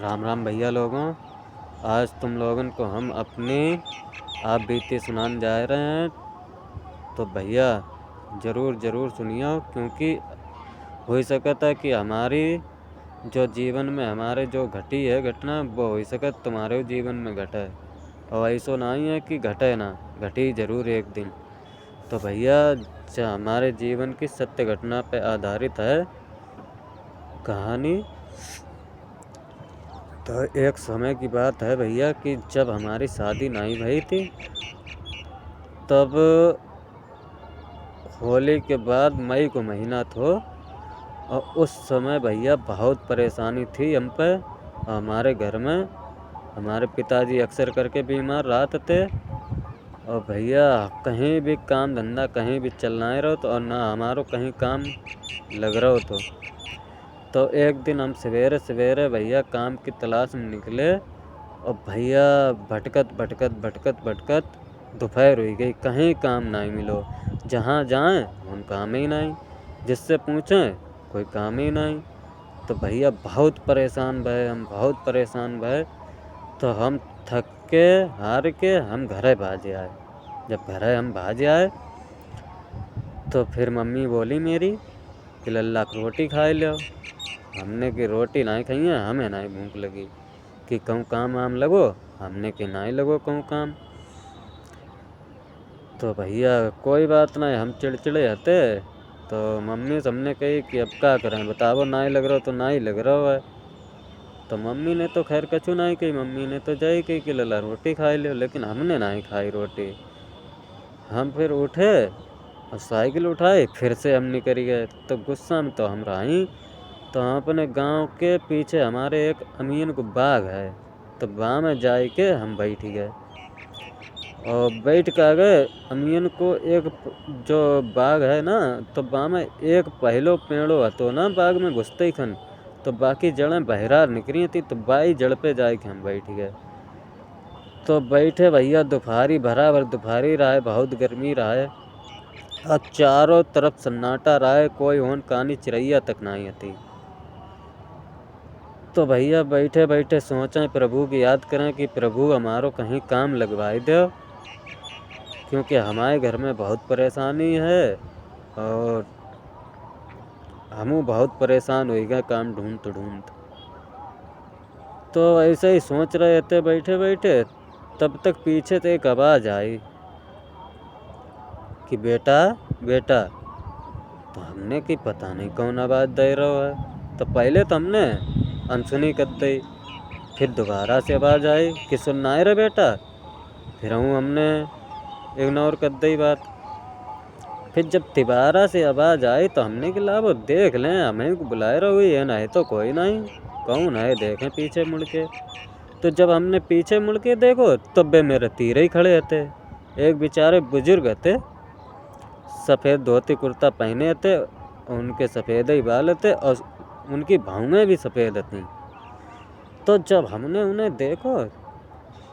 राम राम भैया लोगों। आज तुम लोगन को हम अपनी आप बीती सुनाने जा रहे हैं। तो भैया ज़रूर सुनियो, क्योंकि हो सकता है कि हमारी जो जीवन में हमारे जो घटी है घटना वो हो सकता तुम्हारे जीवन में घटे, और ऐसा नहीं है कि घटे ना, घटी ज़रूर एक दिन। तो भैया जो हमारे जीवन की सत्य घटना पे आधारित है कहानी। तो एक समय की बात है भैया कि जब हमारी शादी नहीं भई थी, तब होली के बाद मई को महीना था, और उस समय भैया बहुत परेशानी थी हम पे। हमारे घर में हमारे पिताजी अक्सर करके बीमार रहते थे, और भैया कहीं भी काम धंधा कहीं भी चलना ही रहो तो, और ना हमारो कहीं काम लग रहा हो तो एक दिन हम सवेरे सवेरे भैया काम की तलाश में निकले, और भैया भटकत दोपहर हो गई, कहीं काम नहीं मिलो। जहाँ जाएं हम काम ही नहीं, जिससे पूछें कोई काम ही नहीं। तो भैया बहुत परेशान भये। तो हम थक के हार के हम घरे भाजे आए। जब घरे हम भाजे आए तो फिर मम्मी बोली मेरी कि लल्ला रोटी खाए लो। हमने की रोटी नहीं खाई है, हमें नहीं भूख लगी कि कहूँ काम आम लगो। हमने कि नहीं लगो कहूँ काम। तो भैया कोई बात नहीं, हम चिड़चिड़े हते। तो मम्मी से हमने कही कि अब क्या करें बताओ, नहीं लग रहा तो नहीं लग रहा है। तो मम्मी ने तो खैर कछु नहीं कही, मम्मी ने तो जय कही कि लला रोटी खाई लो, लेकिन हमने नहीं खाई रोटी। हम फिर उठे और साइकिल उठाई, फिर से हम निकल गए। तो गुस्सा में तो हम रही। तो हम अपने गांव के पीछे हमारे एक अमीन को बाग है, तो वहाँ में जाए के हम बैठ गए। और बैठ के आ गए अमीन को एक जो बाग है ना, तो वहाँ में एक पहलो पेड़ो हतो ना बाग में घुसते ही खन, तो बाकी जड़ें बहरार निकली थी, तो बाई जड़ पे जाए के हम बैठ गए। तो बैठे भैया दोपहरी बराबर दोपहरी रहा है, बहुत गर्मी रहा है, और चारों तरफ सन्नाटा रहा है, कोई होन कहानी चिड़ैया तक नहीं आती। तो भैया बैठे बैठे सोचें प्रभु की याद करें कि प्रभु हमारो कहीं काम लगवाई दो, क्योंकि हमारे घर में बहुत परेशानी है, और हम बहुत परेशान हो गए काम ढूंढ। तो ऐसे ही सोच रहे थे बैठे बैठे, तब तक पीछे से एक आवाज़ आई कि बेटा बेटा। तो हमने कि पता नहीं कौन आवाज़ दे रहा है। तो पहले तो हमने अनसुनी कर दी, फिर दोबारा से आवाज़ आई कि सुनना है रे बेटा। फिर हमने इग्नोर कर दी बात। फिर जब दोबारा से आवाज़ आई तो हमने कि ला वो देख लें, हमें बुलाए रहो ये नहीं तो कोई नहीं, कौन है देखें पीछे मुड़ के। तो जब हमने पीछे मुड़ के देखो तब वे मेरे तीरे ही खड़े थे। एक बेचारे बुजुर्ग थे, सफ़ेद धोती कुर्ता पहने थे, उनके सफ़ेद ही बाल थे, और उनकी भौहें भी सफ़ेद थीं। तो जब हमने उन्हें देखो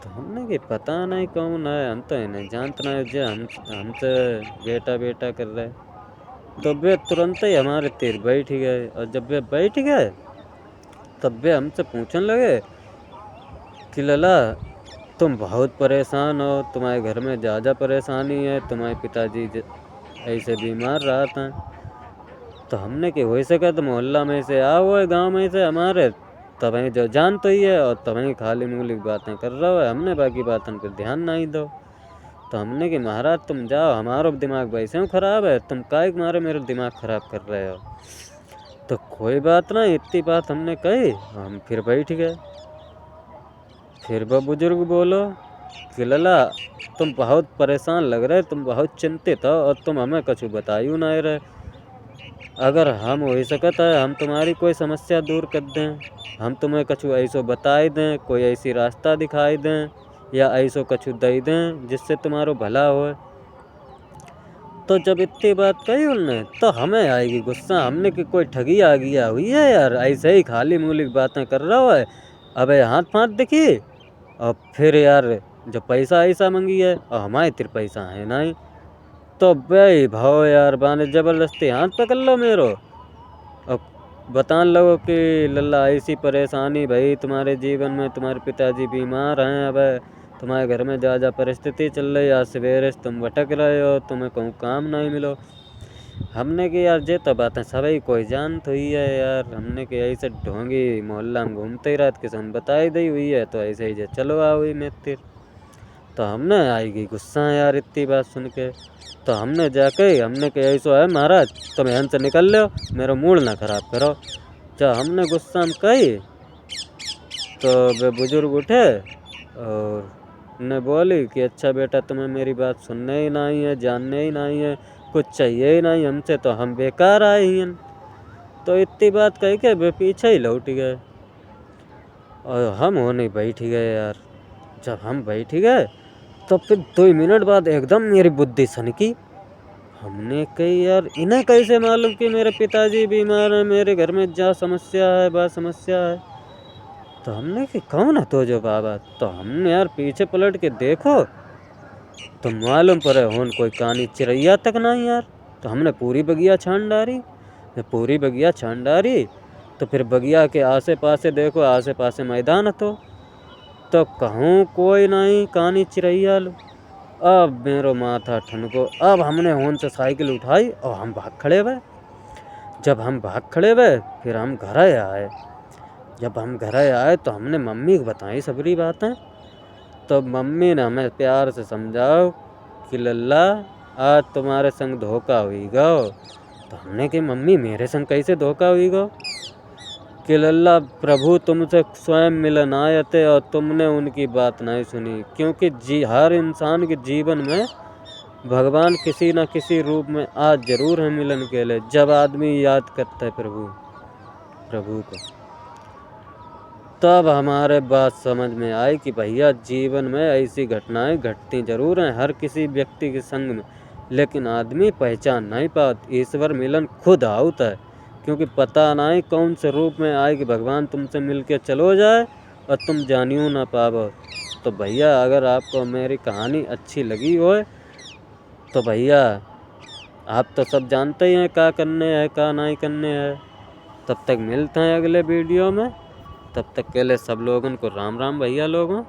तो हमने कि पता नहीं कौन है, हम तो इन्हें जानते नहीं, जो हमसे बेटा बेटा कर रहे। तो वे तुरंत ही हमारे तीर बैठ गए, और जब वे बैठ गए तब वे हमसे पूछने लगे कि लला तुम बहुत परेशान हो, तुम्हारे घर में ज़्यादा परेशानी है, तुम्हारे पिताजी ऐसे बीमार रहा था। तो हमने कि हो सके तो मोहल्ला में से आओ है, गांव में से हमारे, तभी जो जान तो ही है, और तभी खाली मूली बातें कर रहा है, हमने बाकी बातों पर ध्यान नहीं दो। तो हमने कि महाराज तुम जाओ, हमारा दिमाग वैसे ही ख़राब है, तुम काहे मारे मेरा दिमाग ख़राब कर रहे हो। तो कोई बात नहीं, इतनी बात हमने कही, हम फिर बैठ गए। फिर वो बुजुर्ग बोलो कि लला तुम बहुत परेशान लग रहे, तुम बहुत चिंतित हो, और तुम हमें कछु बतायू नहीं रहे। अगर हम हो सकता है हम तुम्हारी कोई समस्या दूर कर दें, हम तुम्हें कछु ऐसो बताई दें, कोई ऐसी रास्ता दिखाई दें, या ऐसो कछु दे दें जिससे तुम्हारो भला हो। तो जब इतनी बात कही उन्होंने तो हमें आएगी गुस्सा, हमने कि कोई ठगी आ गया हुई है यार, ऐसे ही खाली मूली बातें कर रहा है, अबे हाथ दिखी। और फिर यार जो पैसा ऐसा मंगी है, और हमारे तिर पैसा है नहीं, तो भाई भाव यार बाने ज़बरदस्ती हाथ पकड़ लो मेरो। और बताने लगो कि लल्ला ऐसी परेशानी भाई तुम्हारे जीवन में, तुम्हारे पिताजी बीमार हैं, अब तुम्हारे घर में जा परिस्थिति चल रही, आज सवेरे से तुम भटक रहे हो, तुम्हें कहूँ काम नहीं मिलो। हमने कि यार जे तो बातें सभी कोई जान तो ही है यार, हमने कि ऐसे ढोंगी मोहल्ला में घूमते ही रात किसान बताई दी हुई है, तो ऐसे ही जे चलो आ हुई मैं तिर। तो हमने आएगी गुस्सा यार इतनी बात सुन के। तो हमने जाके हमने कि ऐसा है महाराज, तुम यहाँ से निकल लो, मेरा मूड ना खराब करो। जब हमने गुस्सा में कही तो वे बुजुर्ग उठे और ने बोली कि अच्छा बेटा, तुम्हें मेरी बात सुनने ही नहीं है, जानने ही नहीं है, कुछ चाहिए ही नहीं हमसे, तो हम बेकार आए हैं। तो इतनी बात कह के वे पीछे ही लौट गए और हम होने बैठ गए यार। जब हम बैठ गए तो फिर 2 मिनट बाद एकदम मेरी बुद्धि सनकी। हमने कही यार इन्हें कैसे मालूम कि मेरे पिताजी बीमार हैं, मेरे घर में जा समस्या है, बा समस्या है। तो हमने कि कौन है तो जो बाबा। तो हमने यार पीछे पलट के देखो तो मालूम पड़े होन कोई कानी चिड़ैया तक नहीं यार। तो हमने पूरी बगिया छान डारी, पूरी बगिया छान डारी। तो फिर बगिया के आसे पासे देखो, आसे पासे मैदान तो कहूँ कोई नहीं कानी चिड़ैया लो। अब मेरो माथा ठनको। अब हमने होन से साइकिल उठाई और हम भाग खड़े हुए। जब हम भाग खड़े हुए फिर हम घर आए। जब हम घर आए तो हमने मम्मी को बताई सबरी बातें। तो मम्मी ने हमें प्यार से समझाओ कि लल्ला आज तुम्हारे संग धोखा हुई गो। तो हमने कि मम्मी मेरे संग कैसे धोखा हुई गो। कि लल्ला प्रभु तुमसे स्वयं मिलन आए थे और तुमने उनकी बात नहीं सुनी, क्योंकि हर इंसान के जीवन में भगवान किसी न किसी रूप में आज जरूर है मिलन के लिए, जब आदमी याद करता है प्रभु को। तब हमारे बात समझ में आई कि भैया जीवन में ऐसी घटनाएं घटती जरूर हैं हर किसी व्यक्ति के संग में, लेकिन आदमी पहचान नहीं पाता। ईश्वर मिलन खुद होता है, क्योंकि पता नहीं कौन से रूप में आए कि भगवान तुमसे मिलके चलो जाए और तुम जानियो ना पाओ। तो भैया अगर आपको मेरी कहानी अच्छी लगी हो तो भैया आप तो सब जानते ही हैं क्या करने हैं क्या नहीं करने हैं। तब तक मिलते हैं अगले वीडियो में, तब तक के लिए सब लोगों को राम राम भैया लोगों।